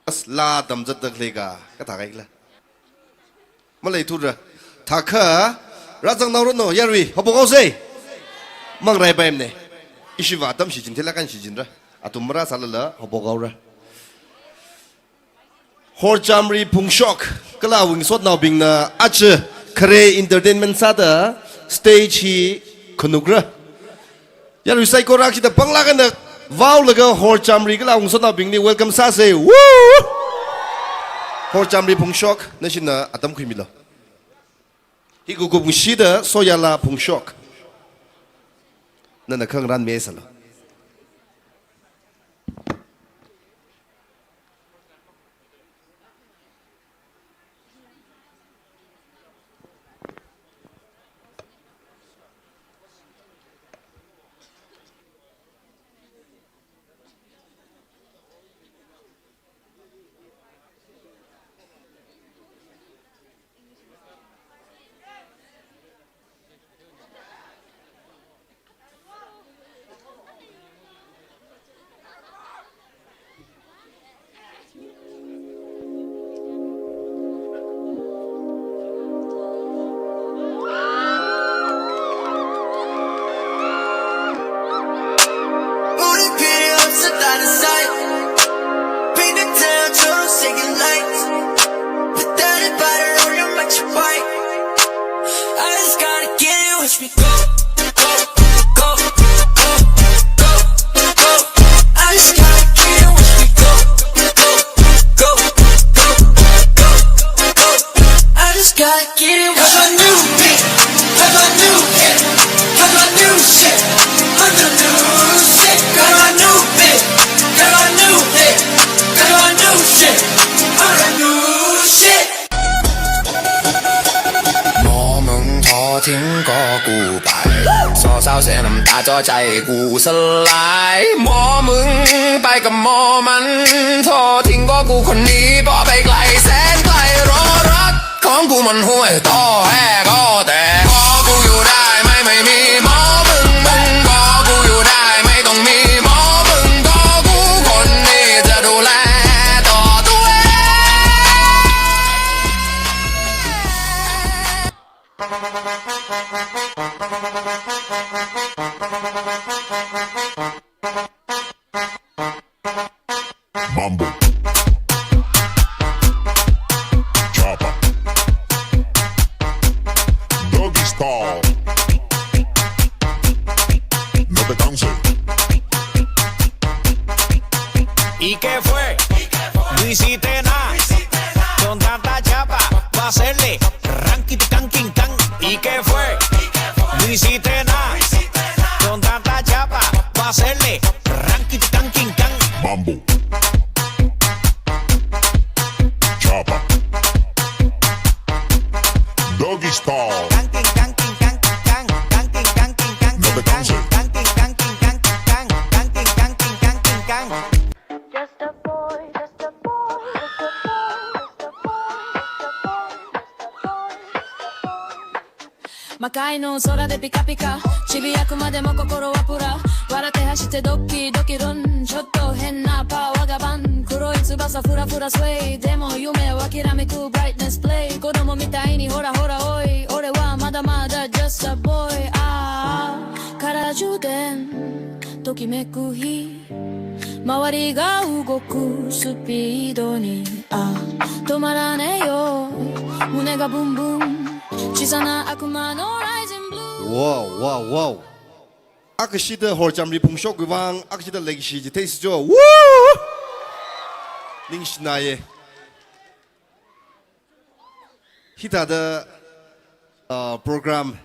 asla dam zat dak lega ka ta kai la malai tu ra tha kha rajang naw no yarwi hobo go sei mang rai baim ne ishiwa dam shi jin thela kan shi jin ra atumra salala hobo go ra hor chamri pungshok kala wing sot naw bing na ach khalei entertainment sa da stage hi khunugra yarwi saikorali ki da bangla kan da wow laga hor chamri kala wing sot naw bing ni welcome sa say woo hor chamri pungshok na shin na atam khimilo hi gu gu shi da soyala pungshok na na khang ran me sala cho chạyกูสลายหมอมึงไปกับหมอมันโทษทิ้งก็กูคนนี้พอไปไกลแสนไกลรอรักของกูมันห่วยต่อแห่ก็แต่พอกูอยู่ได้ไม่มีหมอมึงพอกูอยู่ได้ไม่ต้องมีหมอมึงก็กูคนนี้จะดูแลต่อตัวเองMambo Chopper Doggy style No te canses ¿Y qué fue? No hiciste nada con tanta chapa pa' hacerle ranking canking can. ¿Y qué fue? No hiciste nada con tanta chapa pa' hacerle ranking canking can. Mambo Doggy style. No te canses. Just a boy, just a boy, just a boy, just a boy, just a boy. 魔界の空でピカピカちびやくまでも心はプラ笑って走ってドキドキルンちょっと変なパワーがバン黒い翼フラフラスウェイでも夢はきらめくブライトネスプレイ子供みたいにほらほらおい俺はまだまだ just a boy ああから充電ときめく日周りが動くスピードにあ止まらねえよ胸がブンブン小さな悪魔のライジンブルー Wow wow wow Akshida hor chamri pungshok wuivang akshida legshi ji taste jo woo ningshiya hita da program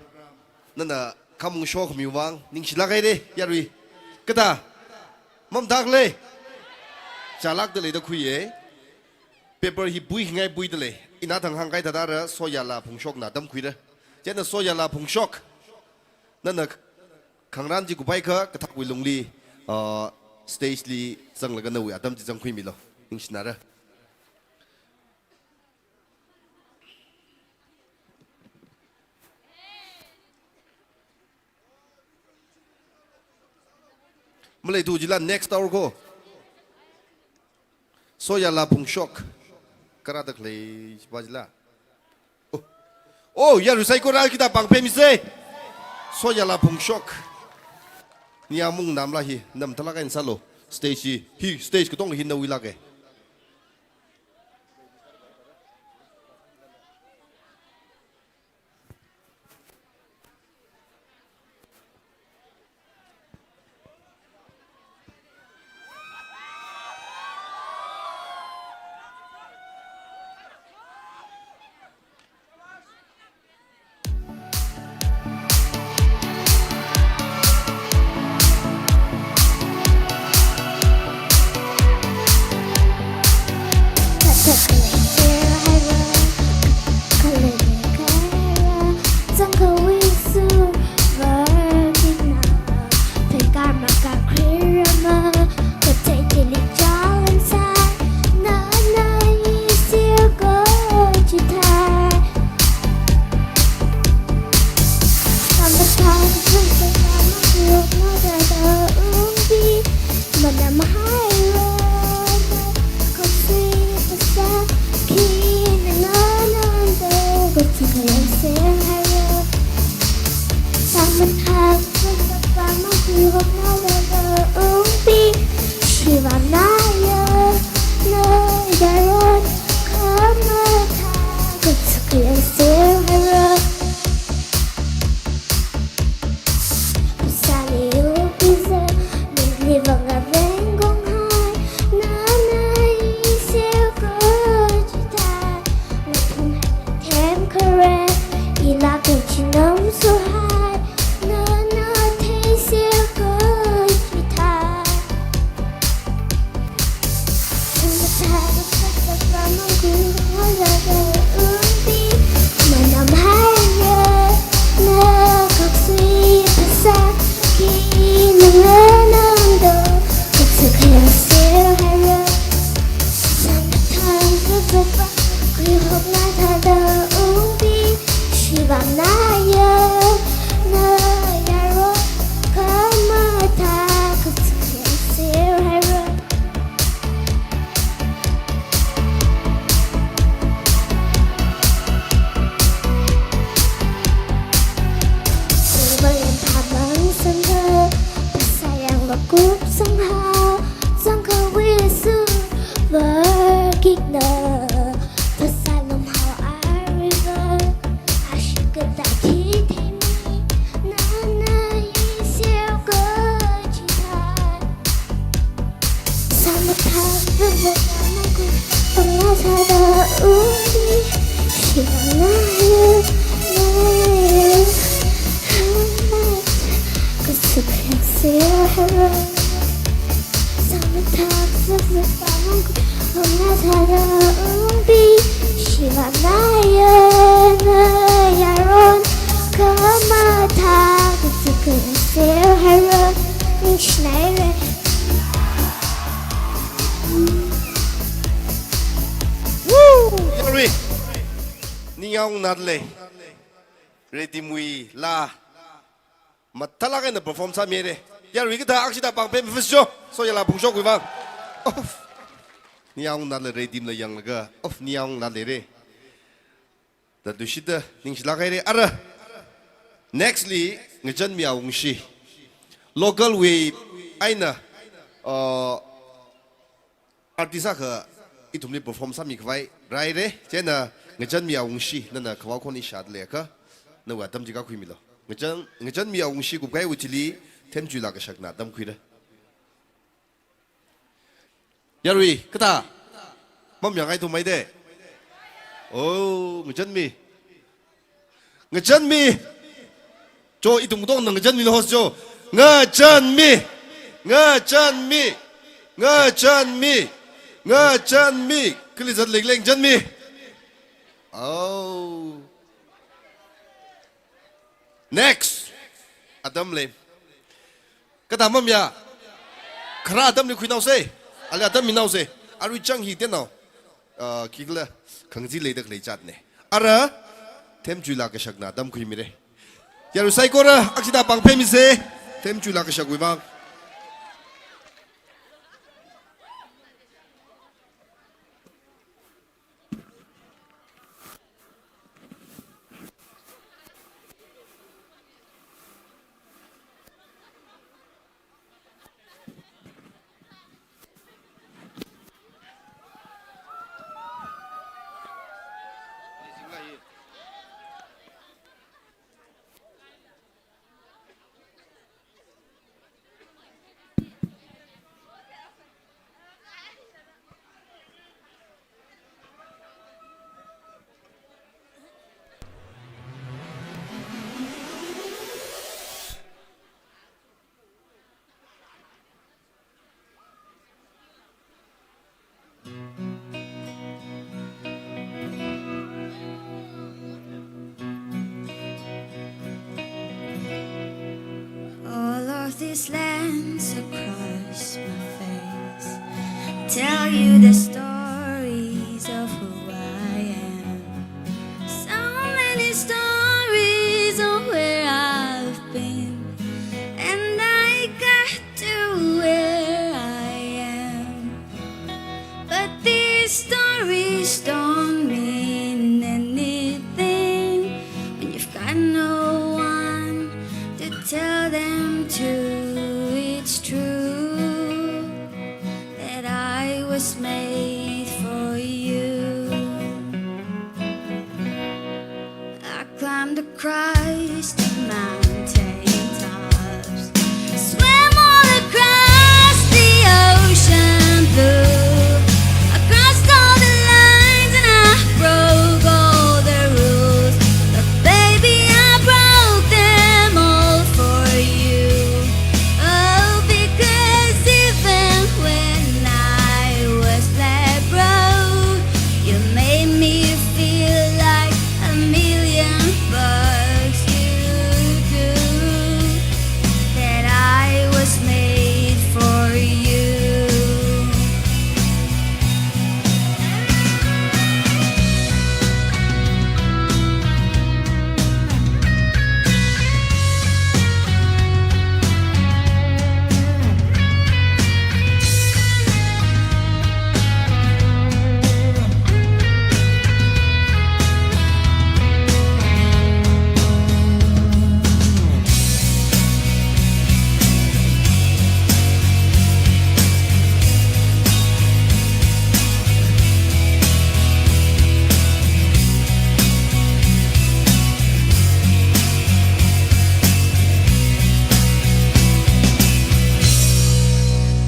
nana kamung shok wuivang ningshiya kai de yarwi kada mam dak le salak de le da khuye paper hi bui ngai bui de le ina thang hang kai da da soyala pungshok na dam khui da jena soyala pungshok nana Khangran ji kupai kha kathak wi lungli stage li sang laga nawi atam ji jang khui milo ningshinara Malay tu jilan next hour ko soyala pungshok karadak lei bajla oh ya saikorali kita pangpem se soyala pungshok niamung namla hi nam talaga insalo stage hi stage ko tong hin na wilage dalei ready mui la matalaga na perform sa mere ya ri kita aksida pang pem fisho so ya la pung shok wuivang niang na le ready na yang laga of niang na le re da dushida ningshiya re ara nextly ngejan miao ngshi local way eina artisa ka itumni perform sa mikhavai rai re jena ngejan miao ngshi nana khwa khoni shad leka na wa tam jiga khuimilo ngejan miao ngshi ku gai utili temjula ka shakna dam khuira yarui kata mam yang ai tu mai de oh ngejan mi jo itung dong ngejan mi hos jo ngejan mi kilizat legleng jan mi oh next atam le kata mam ya khra atam ni khuinau se ala atam minau se aru chang hi tenau kigla khangji le dak le chat ne ara temjula ka shakna dam khui mi re yaru saikora aksida pang phemi se temjula ka shakui bang these lands across my face. Tell you the stories of who I am. So many stories of where I've been, and I got to where I am. But these stories don't mean anything when you've got no one to tell them to. It's true that I was made for you. I climbed across the mountain tops, swam all across the ocean blue. I crossed all the lines and I broke all the rules. But baby, I broke them all for you. Oh, because even when I was that broke, you made me feel like a million bucks. You do that I was made for you.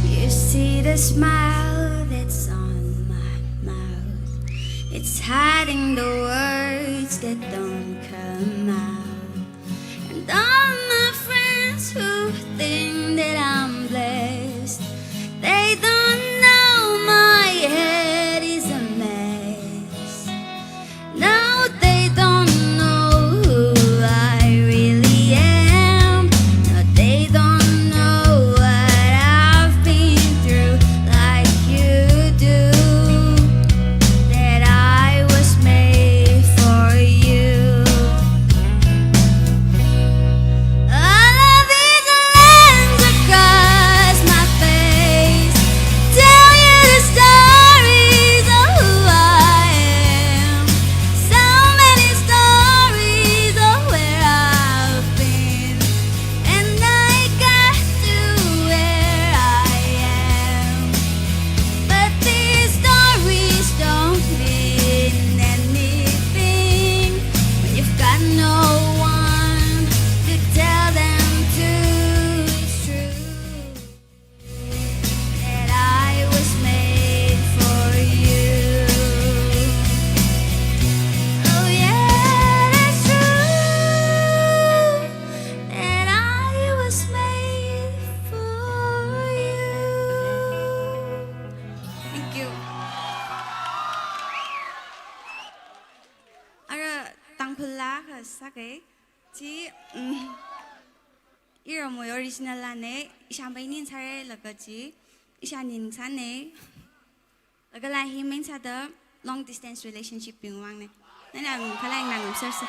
You see the smile that's on my mouth. It's hiding the words that don't come out. And all my friends who think that I'm blessed, they don't know my head is a mess. No, they don't know who I really am. No, they don't know what I've been through like you do. That I was made for you. All of these lands across my face tell you the stories of who I am. So many stories of where I've been, and I got to where I am. But these stories don't mean anything when you've got no one to tell them to. It's true that I was made for you. Oh yeah, that's true that I was made for you. Thank you. Ara Tangkhul Express Pvt ira mo original lane isha bainin sare lagaji isha nin sane lagala hi main sa the long distance relationship bingwang ne nana khalei nang sersa.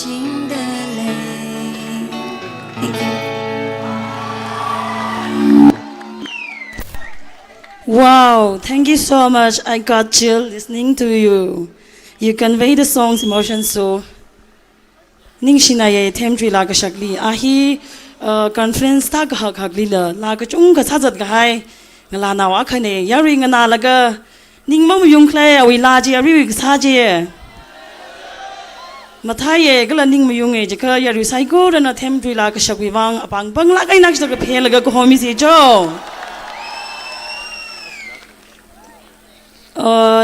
yangmichingda. Thank you. Wow, thank you so much. I got chill listening to you. You convey the song's emotion so. ningshiya ye temtri la ka shakli ahi conference ta ka khakli la ka chung ka chajat ga hai ngala na wa khane yari ngana la ga ningmam yung khlai awi la ji ari sa je mathai ye gala ningm yung e jaka yari saikorana temtri la ka shakwi wang apang bang la kai nak ka phel ga ko homi se jo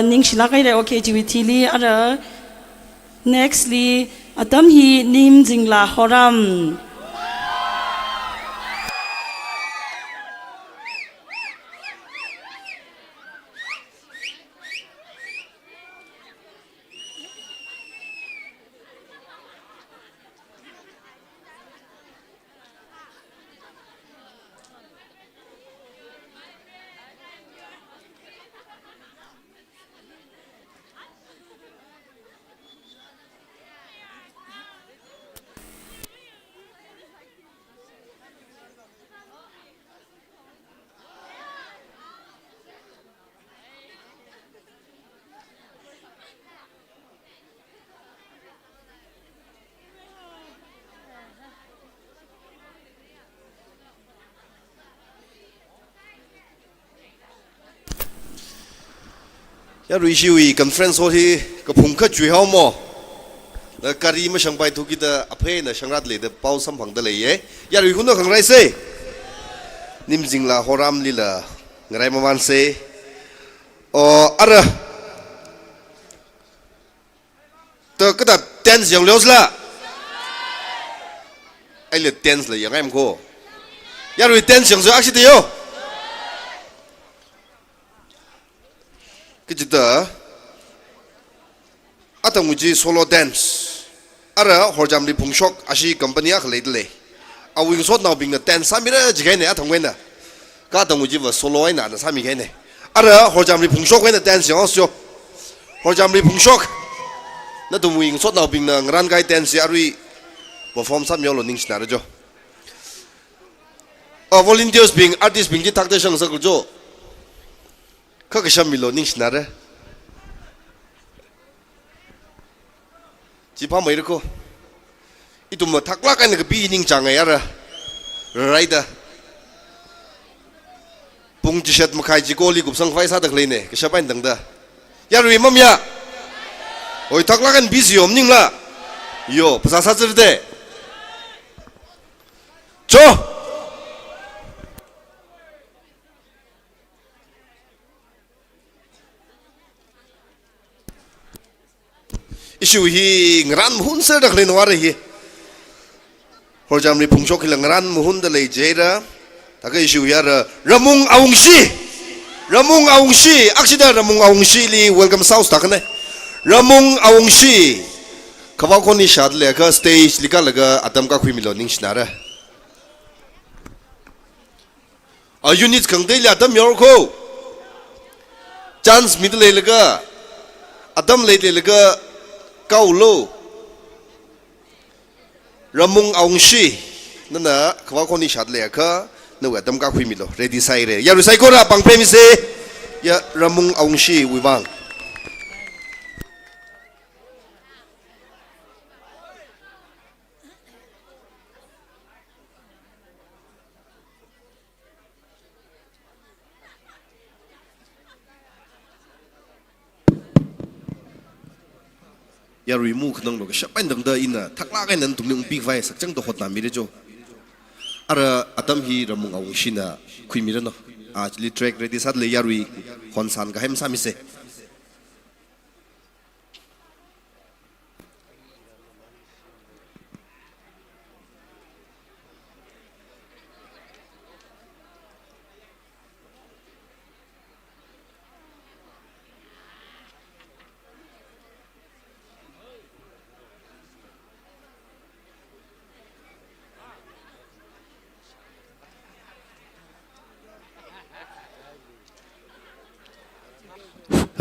ningshiya kai de okay Pvt li ara nextly atam hi nim jingla horam ya ishiwui conference hoti ka phungkha chui haw mo la kari ma sangpai thu ki da aphe na sangrat le da pau sam phang da le ye ya ri hun no khang rai se nim jingla horam lila ngarai ma man se o ara to ka da dance yang leos la ai le dance la yang am ko ya ri dance yang zo aksi de yo kita atam uji solo dance ara horjam li pungshok ashi company a khalei dalei awing sot naw bing na dance samira jigai ne atam wena ka atam uji wa solo ai na na sami gai ne ara horjam li pungshok wena dance yang osyo horjam li pungshok na tum wing sot naw bing na ngran gai dance arui perform sam yo lo ning sna jo volunteers being artists being ji takte sang sa jo kaka shamilo ningshiya re jipa mai ko itu ma thakla kan ga bi ning chang ya ra raida pung ji shat makhai ji ko li gup sang phai sa dak le ne ka shapan dang da ya ri mam ya oi thakla kan bi siom ning la yo pasa sa zir de cho ishiwui ngran muhun ser dak le no hi horjam ni pungshok hilang ngran muhun da le jera taka ishiwui ya ramung aungshi aksida ramung aungshi li welcome south takne ramung aungshi kawa ko ni shad le ka stage lika laga atam ka khui milo ning shnara a unit kang de la atam yor ko chance mid le laga atam le laga kaulo ramung aungshi nana kawa ko ni shad le ka no atam ka khui milo ready sai re ya ru sai ko ra pang pe mi se ya ramung aungshi wuivang ya ri mu khnang lo ka shapan dang da ina thakla ka nan tum ning big vai sak chang to hotna mi re jo ara atam hi ramung aung shina khui mi re no actually track ready sat le ya ri hon san ka hem sa mi se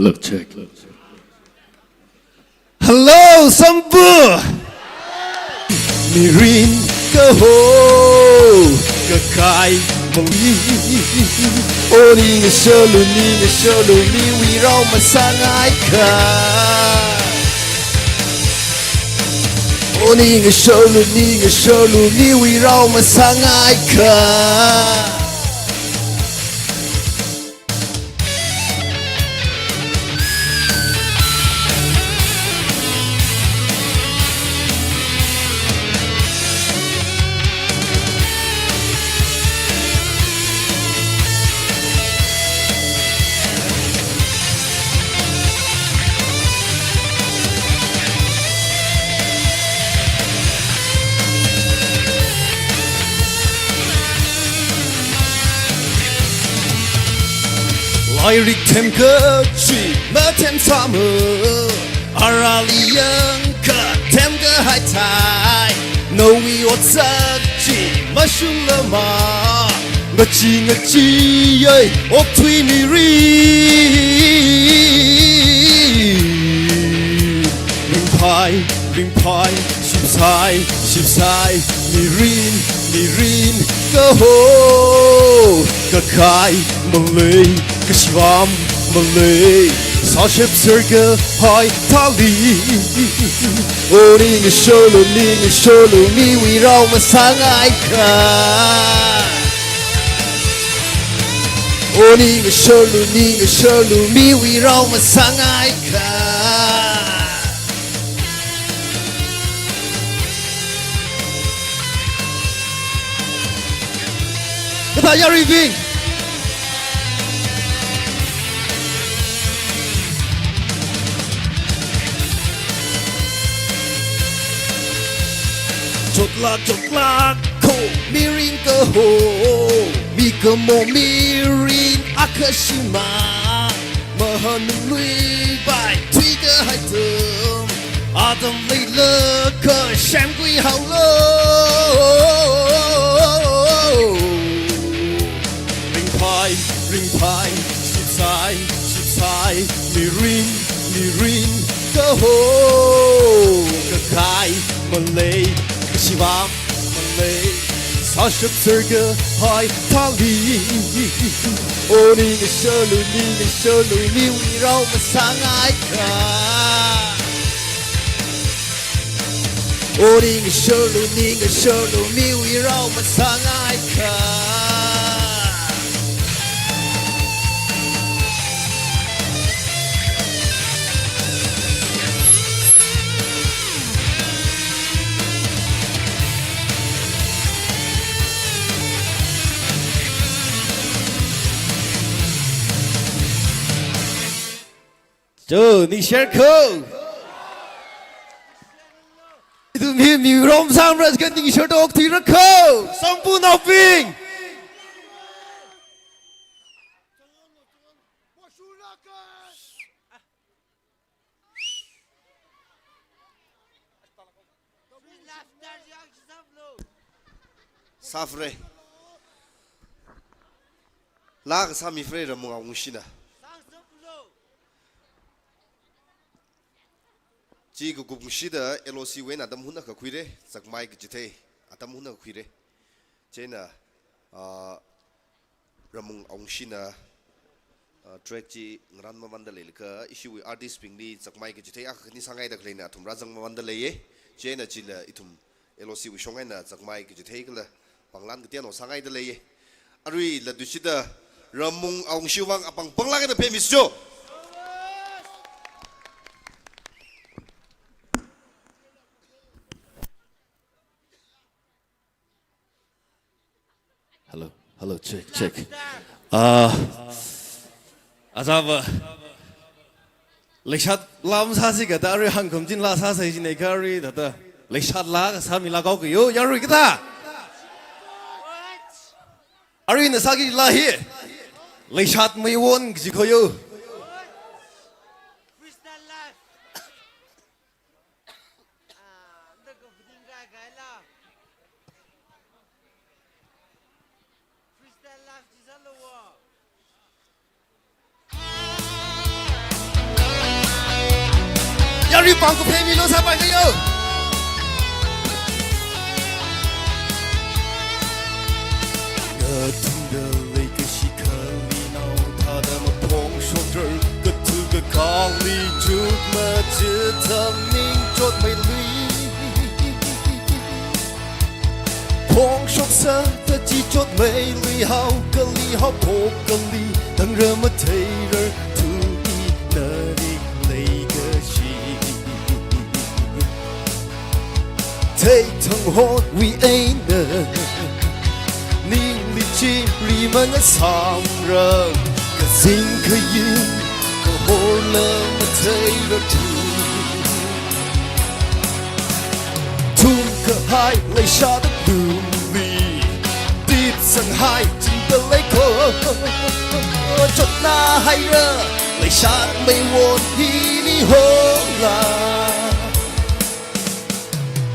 Hello, check. Hello, Sambu. มีรินก็โหก็ไก่มองลีโอ้นี่ไงเชลูนี่ไงเชลูนี่วีเรามาสร้างไอ้ข้าโอ้นี่ไงเชลูนี่ไงเชลูนี่วีเรามาสร้างไอ้ข้าไอริกเทมเกอร์จีมาเทมซามืออาราลียังกะเทมเกอร์ไฮไทยโนวีโอซักจีมาชุนละมางะจีเย่อกทวีมีรีริงพายชิบสายมีรินก็โหก็ไข่มาเลยก็ชิวามมาเลยสาวเชฟเซอร์เกอร์หอยทาลีโอ้นี่ไงโชลูนี่ไงโชลูนี่วีเรามาสร้างไอ้ข้าโอ้นี่ไงโชลูนี่ไงโชลูนี่วีเรามาสร้างไอ้ข้าก็ตายารีวิงจดลากโคมิรินก็โหมีก็โมมิรินอาคาชิมามาหันลุยไปที่ก็ให้เติมอาตัมไม่เลิกก็แชมป์กุยเฮาโลริงพายชิบสายมีรินก็โหก็ไข่มาเลยชิวามมาเลยสาวชุบเซอร์เกอร์หอยทาลีโอ้นี่ไงเชลูนี่ไงเชลูนี่วีเรามาสร้างไอ้ข้าโอ้นี่ไงเชลูนี่ไงเชลูนี่วีเรามาสร้างไอ้ข้าเจอนี่เชอร์เคิลดูมีรมสร้างรัฐกันนี่เชอร์ดอกที่รักเขาสมบูรณ์เอาวิ่งซาฟเรลากสามีเฟรย์มึงเอาอุ้งชินะจีกูกุมชีดเอลโอซีเวนอาตัมหุ่นนักคุยเร่จากไมค์กิจเทอาตัมหุ่นนักคุยเร่เจน่ะรำมุงองชินะเทรกจีงรันมาวันเดเลยก็อิชิวอาร์ติสปิงดีจากไมค์กิจเทอ่ะนี่สังไงดักเลยนะทุ่มรัจังมาวันเดเลยเจน่ะจีละอิทุ่มเอลโอซีวิชงไงนะจากไมค์กิจเทก็เลยปังลันก็เตี้ยนอสังไงเดเลยอารุยละดูชีดรำมุงองชิวังอปังปังลังก็เพมิสโจHello, check. Azava. Lekshat lam sasi ka dari hangkum jin la sasi jin ekari data. Lekshat la sami la kau yo yaru kita. Ari nasagi la here. Lekshat mai won jikoyo. Yari pangku pemi lo siapa kayo? mà chưa thầm ninh chốt mây lũy phong sốc sơ ta chỉ chốt mây lũy hao cơ li hao bộ cơ li thằng rơ mà thấy rơ thu y nơ đi lấy cơ chi thấy thằng hốt vì eina ninh li chi li mà ngã sam rơ cả sinh khơi yên cả hồ lơ mà thấy rơ thum cả hai lấy xa đất đường lì tiếp sang hai chính ta lấy khờ chốt na hay rơ lấy xa mây vốn hi ni hô là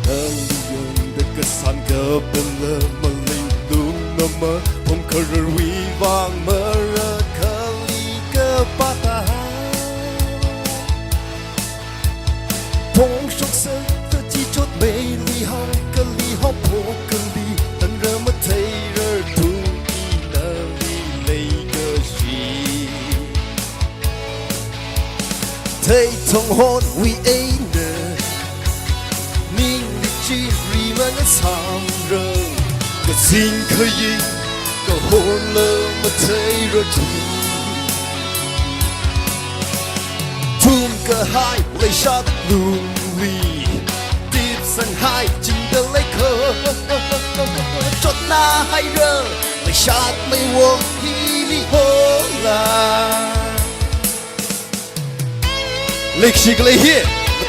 đang đi đất cái san cờ bên lơ mà lấy đúng nằm mơ phong khờ rơ wuivang mơ rơ khalei cơ bata phong sốc sơ ta chỉ chốt mây li hao cơ li hao bộ cơ li thằng rơ mà thấy rơ thu y nơ li lấy cơ chi thấy thằng hốt vì eina ninh li chi ri mà ngã sam rơ cả sinh khơi yên cả hồn lơ mà thấy rơ thum cả hai lấy xa đất lùm lì tiếp sang hai chính ta lấy khờ chốt na hay rơ lấy xa mây vốn hi ni hô là lịch sử cái lấy hi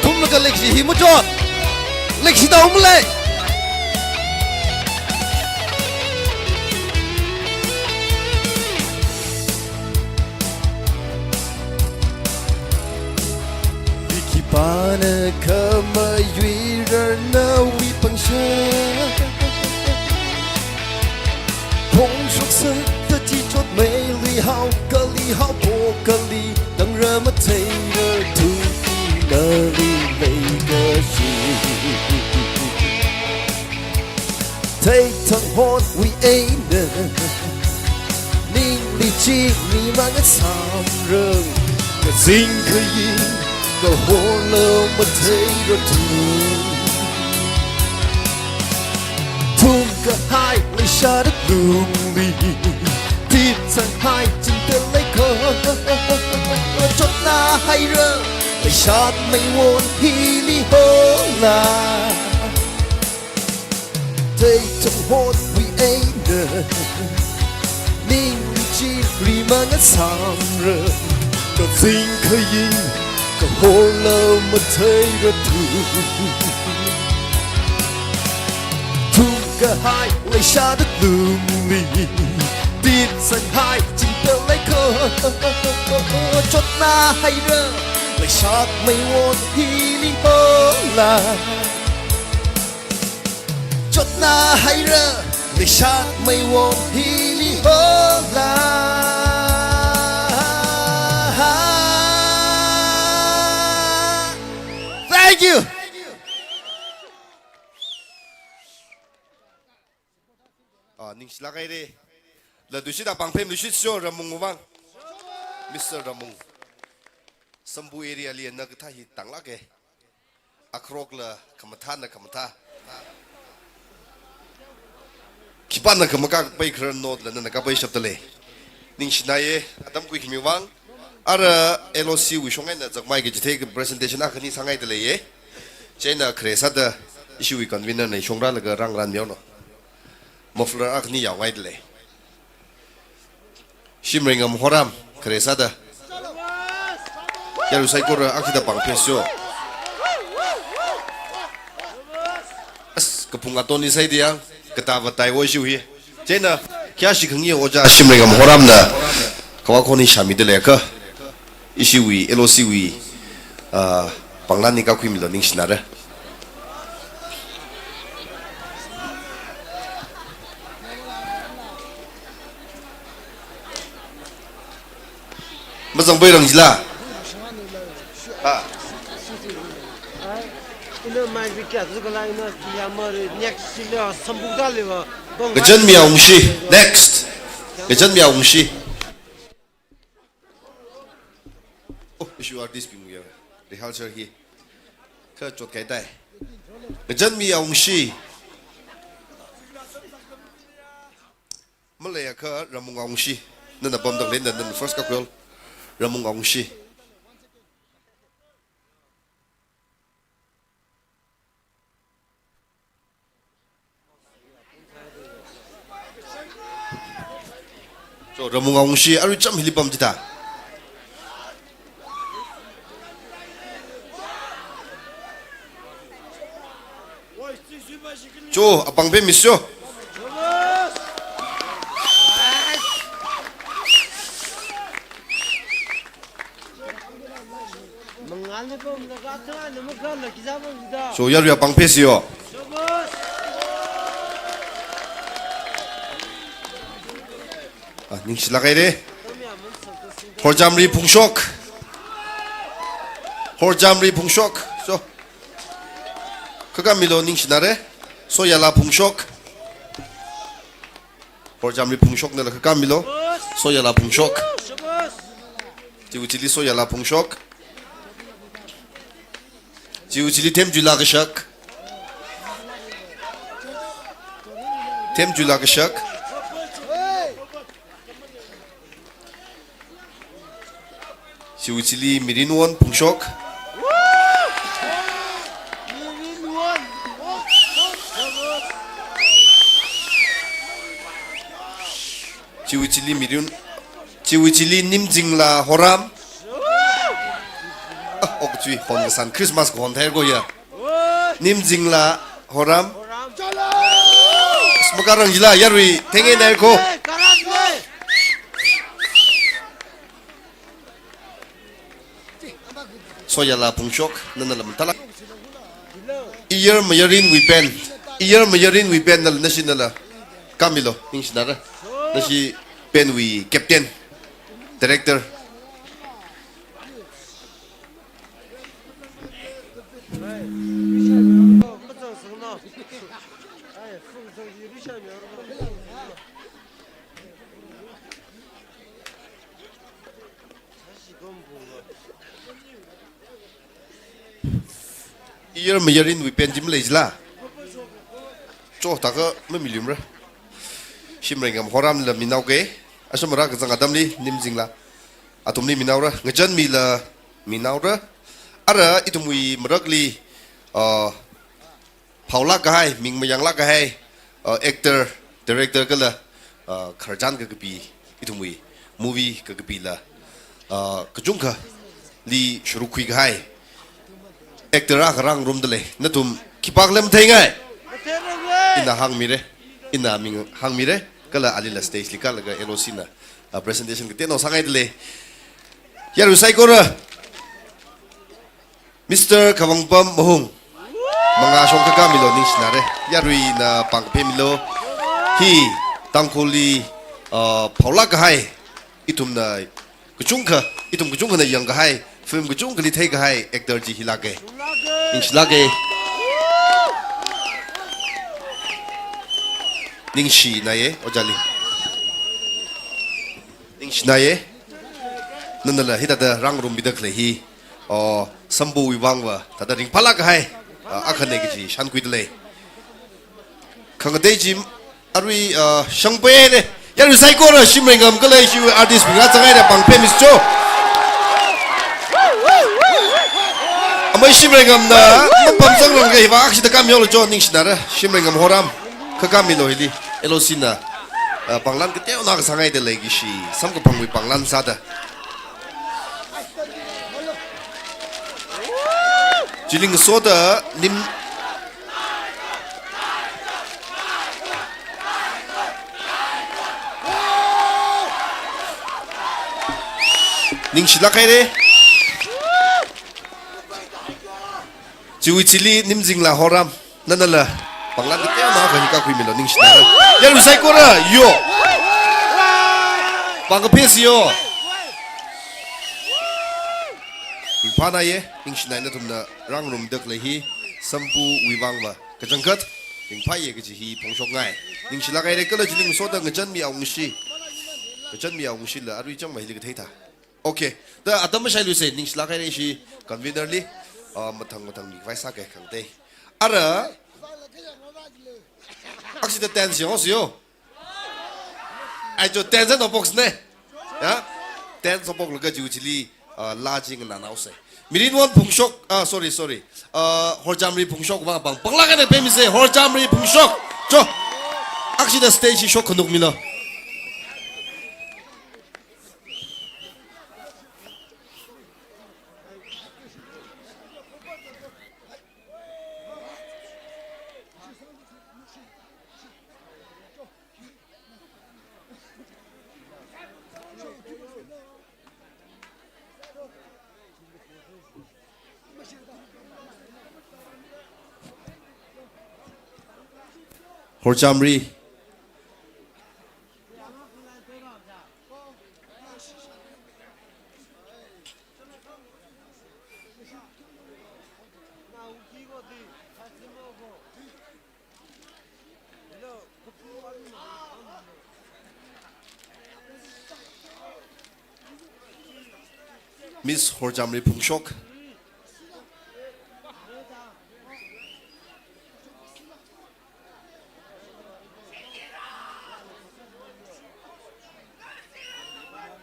thum là cái lịch sử hi một chốt lịch sử đâu mà lấy Pana kama yuira na wuivang phong sốc sơ ta chỉ chốt mây li hao cơ li hao bộ cơ li đang rơ mà thấy rơ thu y nơ li lấy cơ chi thấy thằng hốt vì eina ninh li chi li mà ngã sam rơ cả sinh khơi yên cả hồ lơ mà thấy rơ thum cả hai lấy xa đất lùm lì tiếp sang hai chính ta lấy khờ chốt na hay rơ lấy xa mây vốn hi li hô là thấy thằng hốt vì eina ninh li chi ri mà ngã sam rơ cả sinh khơi yên cả hồ lơ mà thấy rơ thum cả hai lấy xa đất lùm lì tiếp sang hai chính ta lấy khờ chốt na hay rơ lấy xa mây vốn hi ni hô là chốt na hay rơ lấy xa mây vốn hi ni hô là Thank you. ningshiya cái đi là đối tượng bằng phim đối tượng Ramung vang Mr. Ramung Sambu area liền nó cái thay tăng lắc cái akrok là kamathan là kamatha kipan là kamakak bay kran nod là nó cái bay sắp tới ningshiya ye atam kui kimi vang ara LOC wishong ai na zakmai cái cái presentation à cái này sang ai tới ye China kresa da ishiwui convener này shong ra là cái rang ran miao no Mafler ak ni yaw ngay dile. Shimringam horam kresada. Yaru saikora ak kita pang pesyo. As kapungaton ni say dia katawa tai wo shiu hi. Chena kya shi khang ye oja shimringam horam na kawa ko ni shami dile ka. Ishiwui LOC panglan ni ka kwim lo ningshiya ra. Masang bayang jila. Ah. Kejan miao ngshi. Next. Kejan miao ngshi. Oh, issue artist pingu ya. rehearsal hi kha chot kai dai jan mi ong shi malaya kha ramung ong shi nana bom dang len nan first ka kwel ramung ong shi so ramung ong shi aru cham hilipam jita jo abang be misyo so yaru abang be siyo ningshiya kai de horjamri phungshok so kaga milo ningshiya re so yala phungshok horjamri phungshok na kaga milo so yala phungshok jiuchili so yala phungshok jiuchili tem jula gashak jiuchili mirinwon phungshok jiuchili nimjingla horam okchui honsan christmas ko honthai go ya nimjingla horam smokarang jila yarui thenge nai ko soyala phungshok nanalam tala year mayarin wepen nal national kamilo ningshiya nashi pen we captain director year mayarin wepen jim leisla cho taka memilium ra shimrengam horam la minauke asomara ka zangadam li nimjingla atumni minaura ngajan mila minaura ara itumui mrakli paula kahai mingmayang la kahai actor director kala kharjan ka kapi itumui movie ka kapi la kajungka li shurukhui kahai actor a rang rum dale natum kipaklem thaingai ina hang mire kala alila stage likal ga LOC na presentation ke teno sangai dele yaru saikora Mr. Kawangpam Mahung mga song ka kamilo ningshiya re yaru na pangpemilo hi tangkhuli paula ka hai itum na kuchungka na yang ka hai film kuchungka li thai ka hai actor ji hilage ningshiya ge ningshiya ye ojali ningshiya ye nanala hidada rang room bidak le hi sambu wuivang wa tada ring pala ka hai akhane gi ji shankui dele khangde ji arui shangpe ne yaru saikora shimrengam kala shu artist binga changai da pangpe mis cho amai shimrengam na pamsang rang ga hiwa akshi da kam yolo cho ningshiya ra shimrengam horam kakamilo hili elosina panglan ke teo na ka sangai de legi shi sam ko pangwi panglan sada jiling soda nim ningshiya kai re jiuchili nimjingla horam nanala panglan ke teo na ka hika kui milo ningshiya yaru saikora yo pangapes yo Impana ye ningshiya na tumna rang room dak lehi sampu wuivang ba kajangkat ingpai ye gaji hi phongshok ngai ningshiya kai re kala jiling so da ngajan mi aung shi la arui chang mai li ga thaita Okay. The atam shai lu say ningshiya kai shi convener li mathang mi sa kai khang te. Ara aksi the tension osio. Ai jo tension of box ne. Ya. Tension of box lu ga ju chili lajing na na usai. Mirin one pungshok sorry. Horjamri pungshok wa bang. Pangla ka ne pe mi say horjamri pungshok. Jo. Aksi the stage shok khnuk milo. Horjamri Miss Horjamri Pungshok.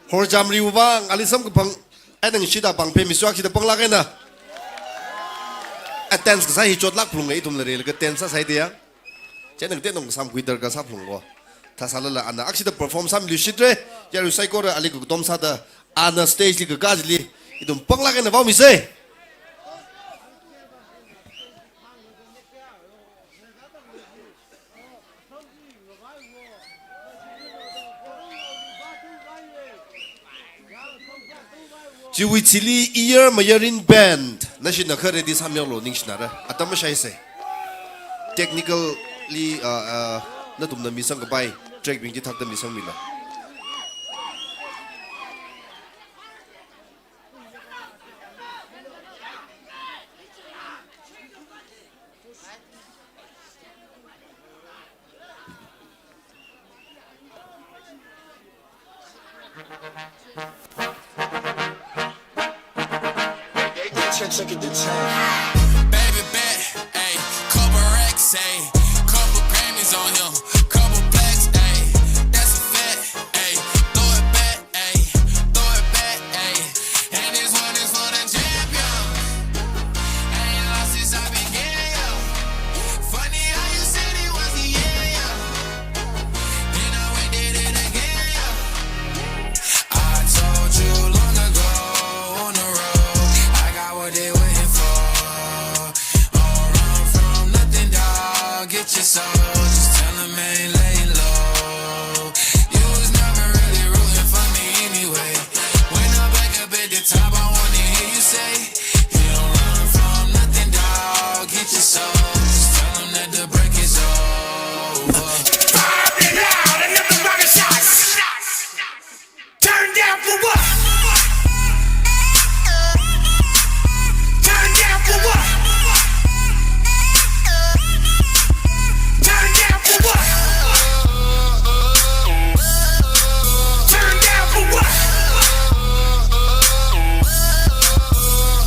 Horjamri wuivang alisam ke pang ningshiya pang pe miswak kita pang lakai na. Tense saya hijau lak pelung itu meleri ke tense saya dia. Jangan tenong sam kuider ke sam pelung ko. Thasalala ana aksi the perform sam lucidre ya lu saikora ali ke tom sada ana stage li ke gazli itu pang lakai na bau misai. Jiwi chili ear mayarin band nasi nak kerja di sambil lo ningshiya ra atam shai se technically Nathum na misang kapai track bing thak ta misang mila Baby bet, ayy, couple racks, ayy, couple Grammys on him, couple blacks, ayy, that's a fact, ayy, throw it back, ayy, and this one is for the champion. I ain't lost since I began, yo. Funny how you said it was the end, yo. Then I went did it again, yo. I told you long ago on the road, I got what they waiting for. Don't run from nothing, dog. Get your soul. Just tell them ain't laying low. You was never really rooting for me anyway. When I'm back up at the top, I wanna hear you say, you don't run from nothing, dog. Get your soul. Just tell them that the break is over. Fire it loud, another rocket shots. Turn down for what? Turn down for what? Turn down for what? Turn down for what?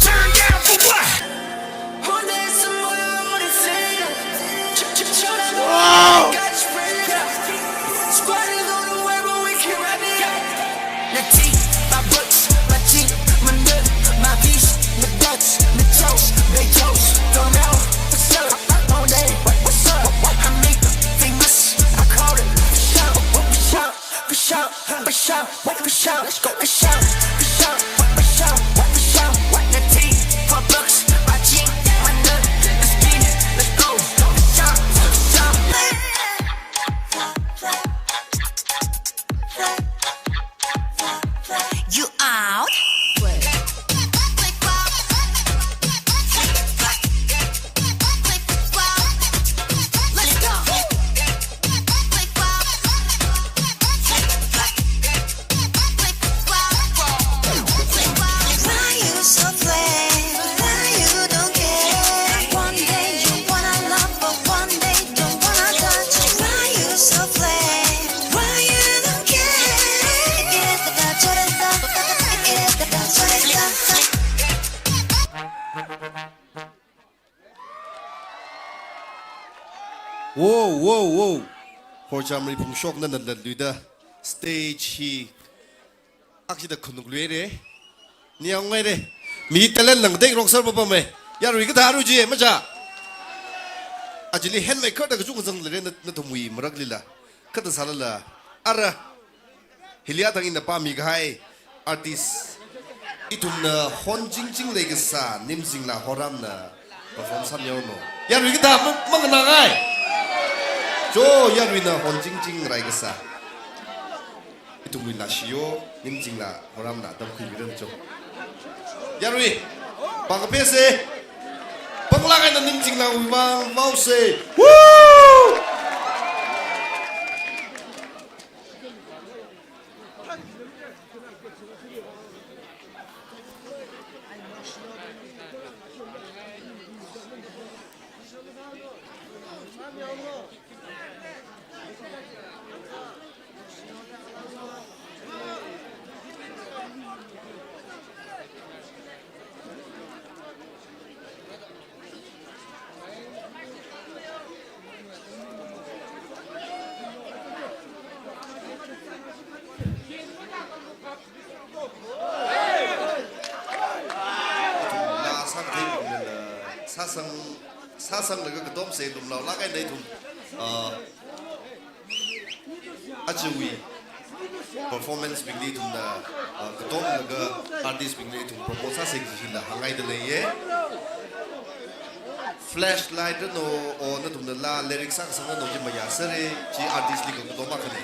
Turn down for what? Wow. Let's go, what the tea, for bucks, my G, my nut, let's get it, let's go, you out? Let's go. Whoa. For Jamri Pung Shok Nan the Luda stage he actually the Kunugre. Niangere. Me talent lang take rock server me. Yarigataruji, Maja. Actually, hand my cut a Jungazan Nathum Maraglila. Katasalala. Ara Hiliatang in the Mikhavai artist. Itumna Honjing Legasa, Nimsingla Horamna. Perform some yono. Yarigata Manganai. Jo Yarina Honjing Ragasa. Itumwi Nashio, Nimsingla Horamna, Tangkhul Jo. Yarui, Mavakapei, Panglakan and ningshiya wuivang, Mause. Woo! Sasang laga katom say tum lau lakai dai tum ishiwui performance bigli tum da katom laga artist bigli tum promosa sing hinda hangai dalei ye flashlight no o na tum da la lyrics sang sang no ji maya sare ji artist li katom akane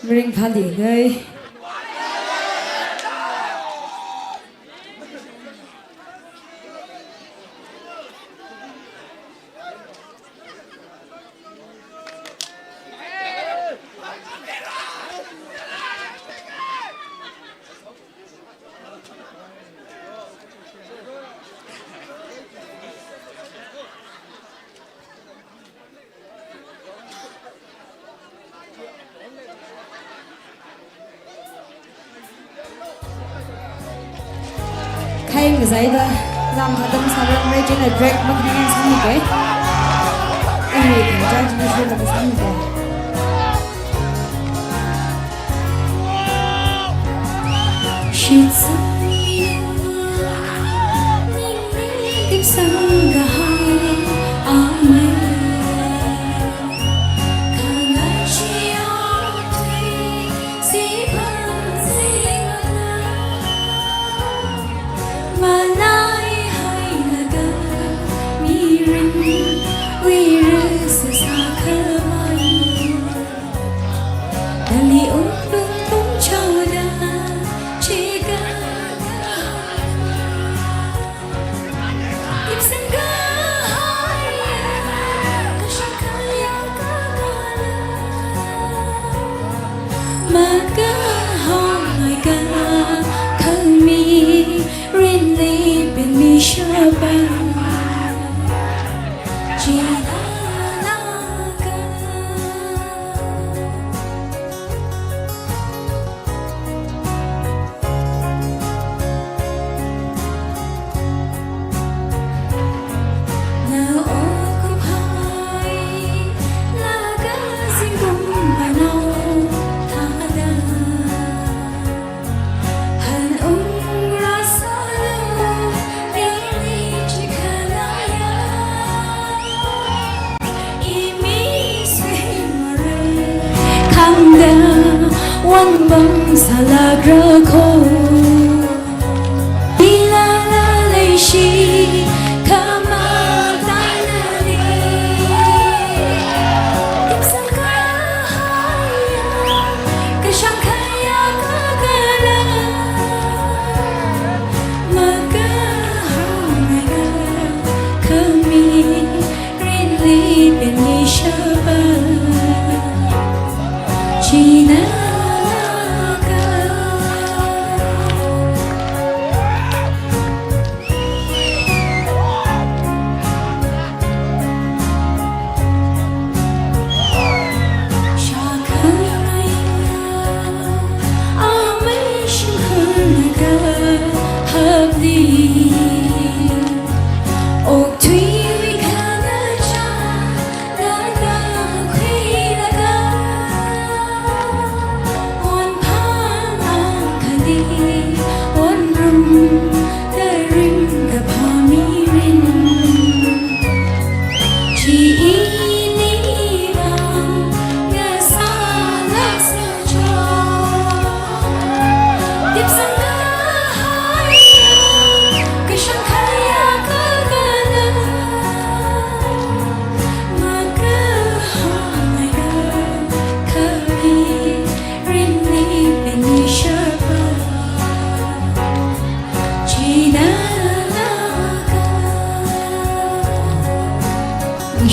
Ring Phali người khay người giấy đó làm hoạt động sao làm mấy trên là break mất đi xong rồi cái anh ấy kiểm tra chúng tôi là cái xong rồi sheets tim sang cả hai Amei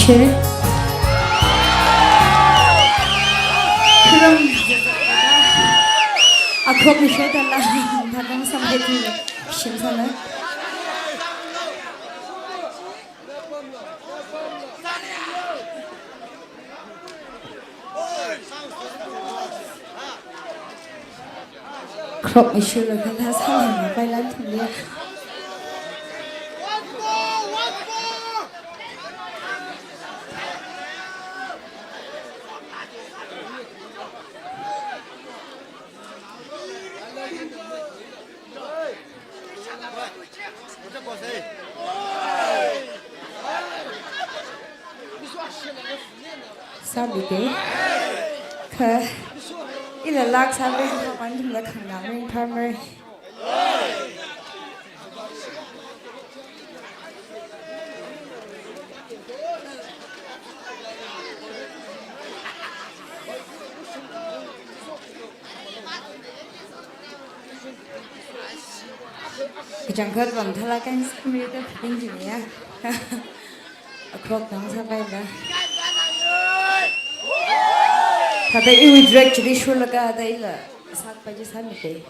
Okay. 그럼 그럼 해달라. 나랑 sampai 심사는. 그럼ไม่เชื่อเลยค่ะถ้าสร้างมาไปร้านถึงเนี่ย Sabi deh, ke ilalak sabi kita panjang lah khangaming farmer. Jangkar bantalakan sambil itu penting ya. Aku nang sampai dah. Tapi ini direct jadi show laga ada ila saat pagi sana deh.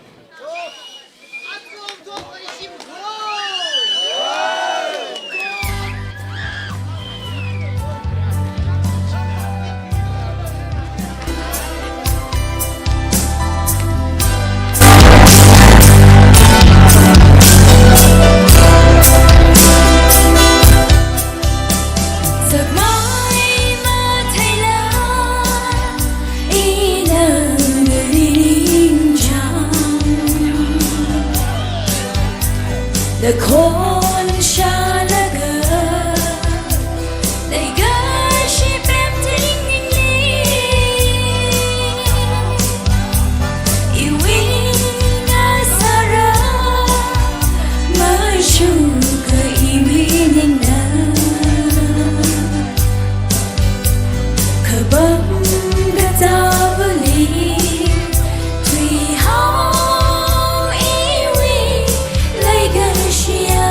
The corn shalaga, they got sheep emptying iwinga sara, mashuka iwinga, kabang gatabali, tui hao iwi, like nningshiya.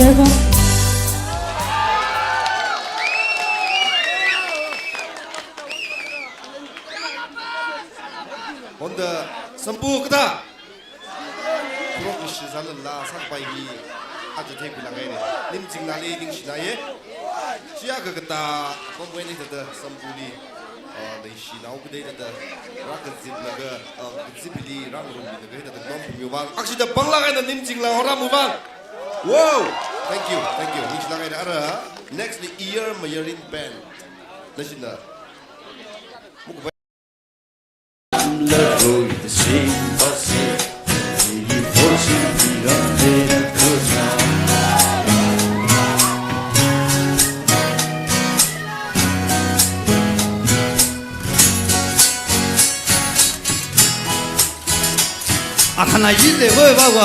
来过。我们的声部个大，不论是啥人啦，上百亿，还是天比那个的，你们进哪里定是哪耶？只要个个大，我们那个的声部里，那些那我们那个的，那个zip那个zip里让我们那个那个弄木棒，actually的帮那个的你们进来orang木棒，wow， thank you， 你是那个的啊，next 的 ear mayerin band， 那是的，木个。Love the same passé, il faut suffire de la cosa. 아카나 일래 뭐 봐봐.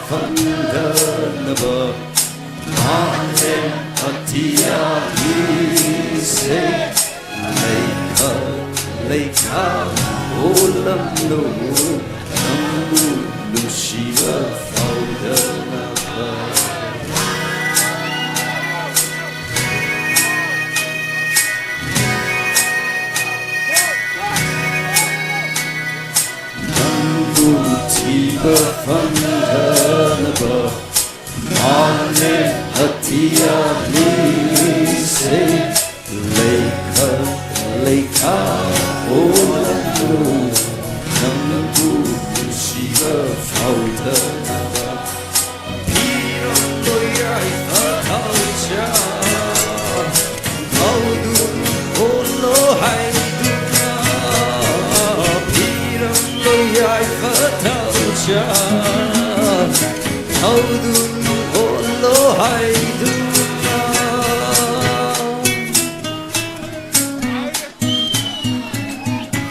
Vandanava Mane Atia Ise Leika Olamno Namu Ningshiya Vandanava Namu Tiba Vandanava Mane Atia Ise Leika Olamno Namu Ningshiya Vandanava Pirondo Yai Fataucha Taudun Olo Haiduna Pirondo Yai Fataucha Taudun Olo Haiduna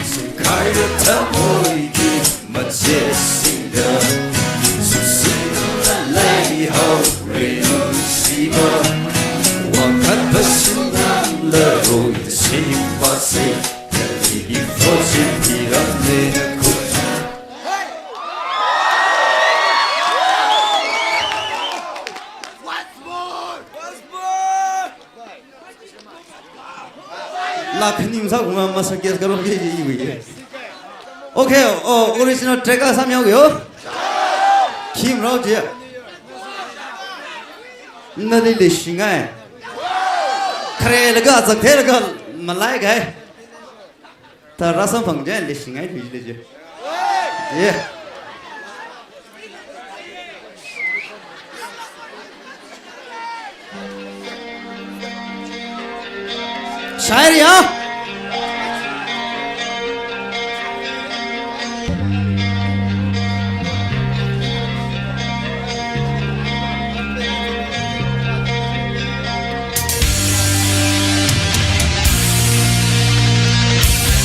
Sekaira Tamoiki Majestinga Susina Lei Hau Renu Siva Wakat Pasunam Lero Simbase Kali Fosi Piramena Kuta 라크님 사고만 마사키에서 그렇게 이거예요. 오케이, 오리지널 트랙가 3명이고요. 김라우지. 너희 리싱아. 그래가 저태가 말라이가. 따라서 방제 리싱아 되지. 예. 샤이리야.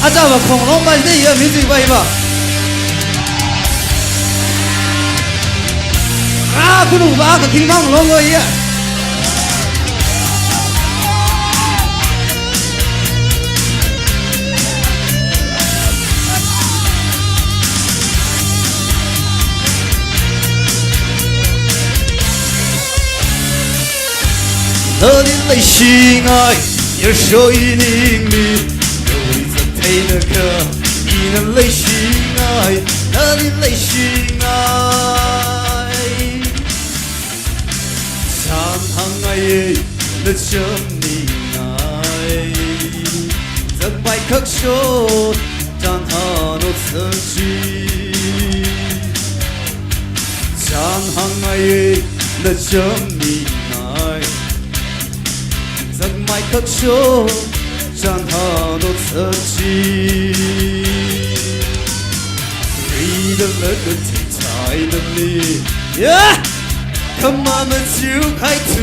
아자 봐恐龙吧这也没嘴巴一把啊恐龙吧个听放龙个也너는 내心爱也属于你那个你的泪心爱，那你泪心爱，伤害爱那生命爱，在白壳上长大的自己，伤害那生命爱，在白壳上。让他都自己，你的那个精彩的你，看我们就开图，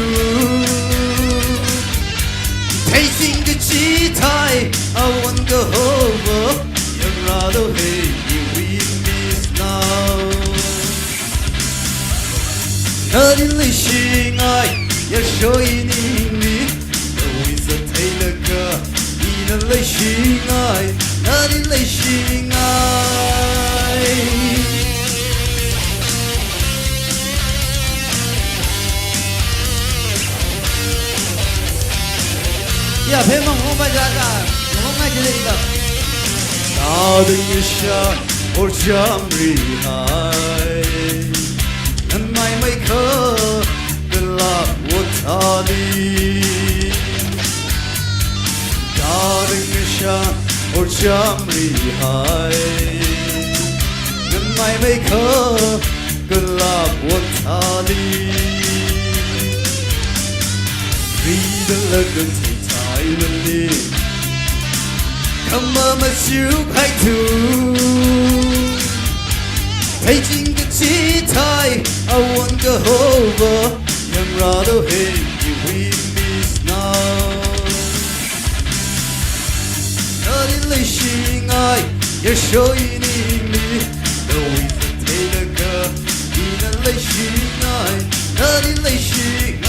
配新的期待，I want go over，要让到黑夜 we miss now，那你的心爱。心爱。呀，陪梦红白家干，红白节的一个。大的月下，我将厉害，能买每颗的拉我塔里。大的月下，我将厉害，能买每颗的拉我塔里。你的那个题材能力。Come on, let's you high too. 配进个吉他 I want go over. 让รา都 hey you with me now. 那里泪心爱也手一你里，都为了配了歌，你那泪心爱，那里泪心爱。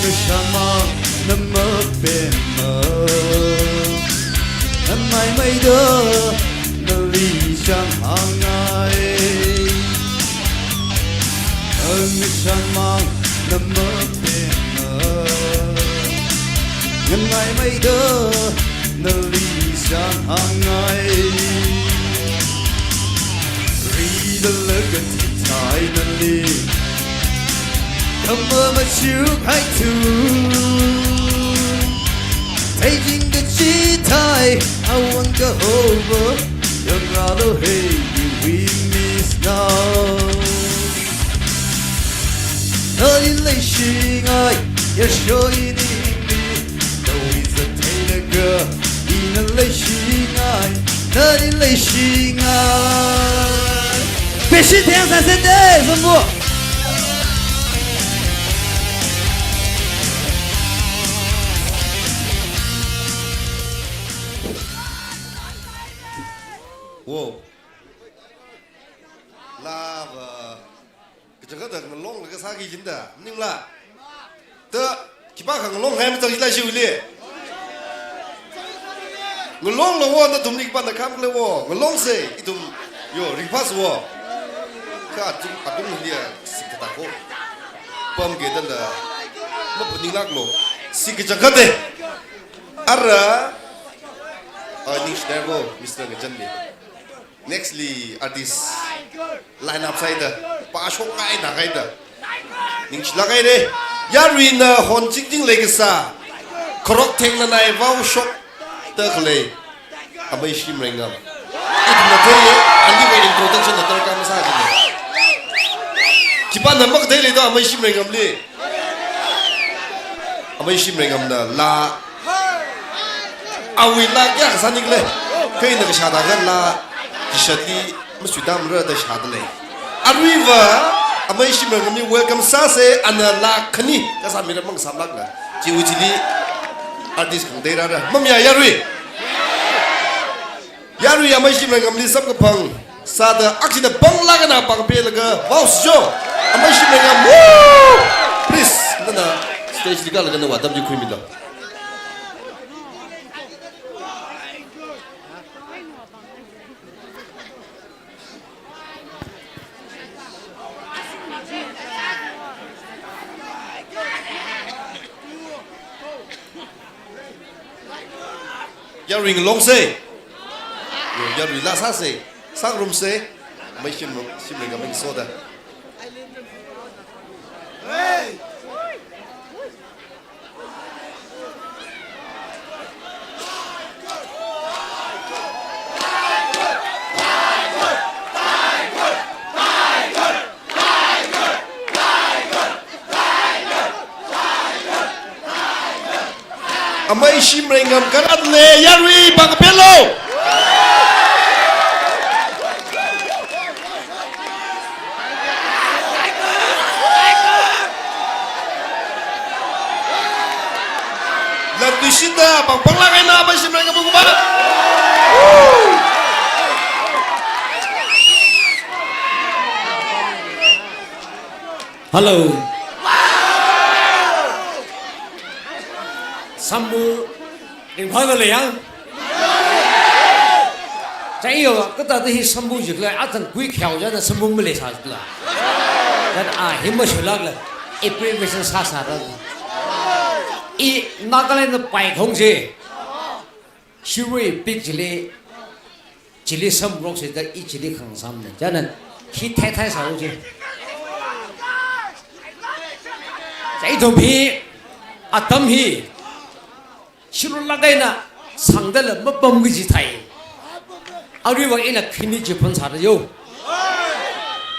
那什么那么变了？那暧昧的那理想航爱，那什么那么变了？那暧昧的那理想航爱，你的那个题材能力。Come on, let's you high too. 配进个吉他 I want go over. 让รา都 hey you with me now. 那里泪心爱也手一你里，都一直配了歌，你那泪心爱，那里泪心爱。必须天三三的分布。Wow. Lava. Kejaga dah ngelong lagi sakit jinda. Mending lah. Tuh, kita kan ngelong hem tak hilang siuli. Ngelong lawa Nathum ni kita nak kam lawa. Ngelong se itu yo ripas wa. Kat atum dia sikit aku. Pam kita dah. Mau penilak lo. Sikit jaga deh. Ara. Ningshiya go, Mr. Ngejandi. Nextly, artist line up side, pasok kay na kay da. Ningshiya kay de. Yari na hon ching lagi sa. Korok teng na nai wow shop ta khalei. Amei shim rengam. Itu na teye andi way introduction na tar kam sa jine. Kipa namak dei le do amei shim rengam le. Amei shim rengam na la. Awi la ya sanik le. Kay na shada gan la. Kishati masudam rada shadalei. Arriva amei shim rengam ni welcome sa se ana la khani ka sa mira mang samlak la. Jiwi jili artist kang dei ra mamya yarui. Yarui amei shim rengam ni sab ka phang sa da aksina bang la ga na bang pe la ga wow sho amei shim rengam woo please nana stage diga la ga na wadam ji khui mi la. Yari ngelong se, yari lasa se, sang room se, mai shim rengam ing soda. Amei shim rengam karat le yarui mavakapei. La disita pang panglagay na amei shim rengam bukubat. Hello. Sambu in Hallelujah yang. Jadi yo, kita tu sambu juga, atas kui kau jangan sambu Malaysia lah. Dan himma sulak lah, April macam sasar. I Nagaland pai kong je, ishiwui big chili sam rock se dah chili kang sam ni. Jangan hitharan sahau je. Jadi tu bi atam hi. Shuru lagai na sangdal mabam gizi thai. Auri wang ina kini jepun sara yo.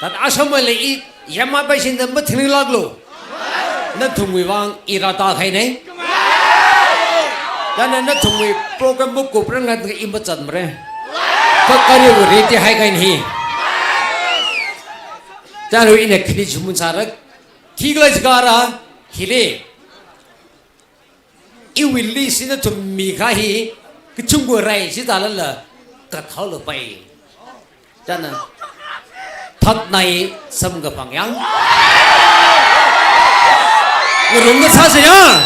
Tad asam malai yama basin dan betul laglo. Nathum wuivang irata thai ne. Dan nathum wui program buku perangat ke imbacan mere. Kakari uriti hai kain hi. Dan ina kini jepun sara. Tigla segara hile. Iwili sini tu mikhavai kecunggu rai si dalala katomtheilak jangan hotnara semua pangyang ngerungga saja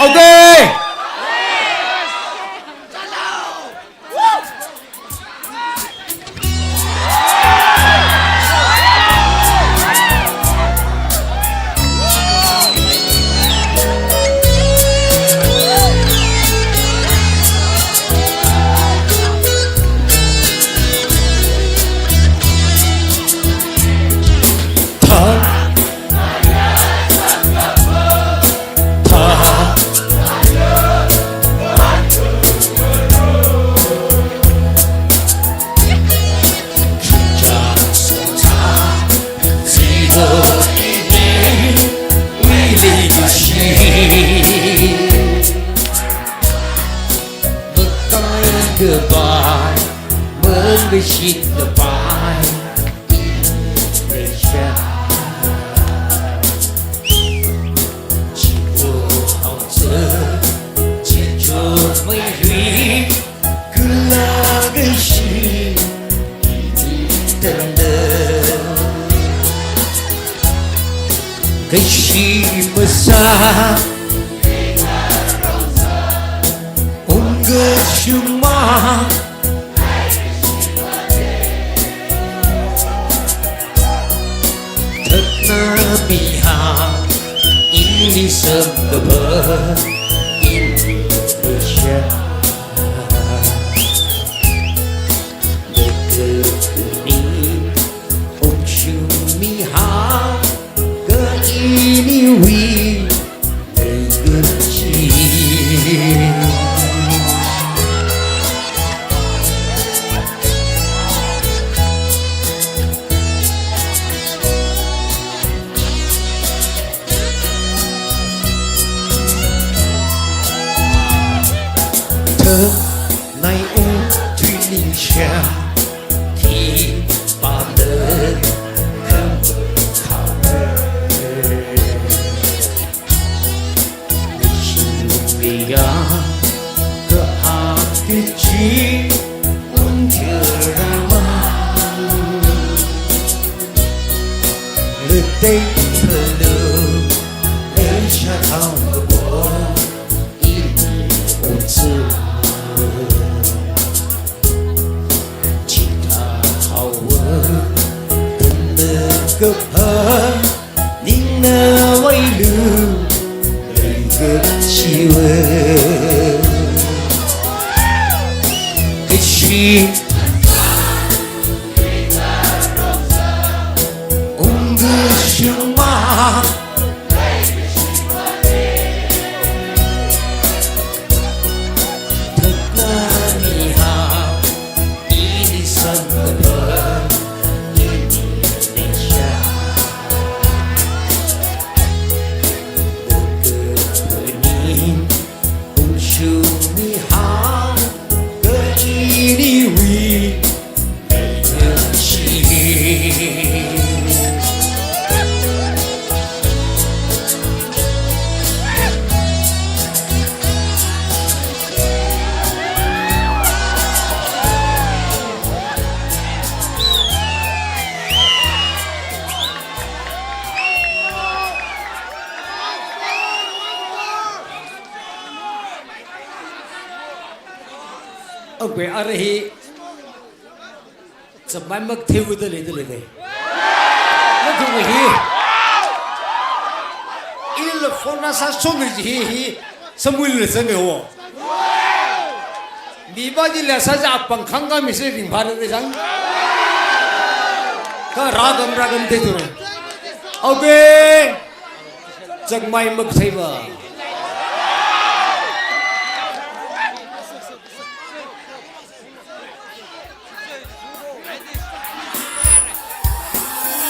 oke goodbye, menghitung depan Indonesia. Jiwa hausa, jiwa menghui, gelagai si tanda, gaisi besar. Cuma ternabiha ini sebab Indonesia dekuni umsumiha ke ini wi negeri. Này u thủy ningshiya thì ba đời không khalei ishiwui ke hati ci untirama letih perlu shalam ini untuk kepa ningna wailu ishiwui keshi unggushuma teknaniha ini sangat gue arahi semai mak tewu dale Nathum hi il fona sa songi hi samul le same ho Nibaji le sa ja pankhanga mi se ring bharat de sang ka ragam te tu abe jagmai mak thaiba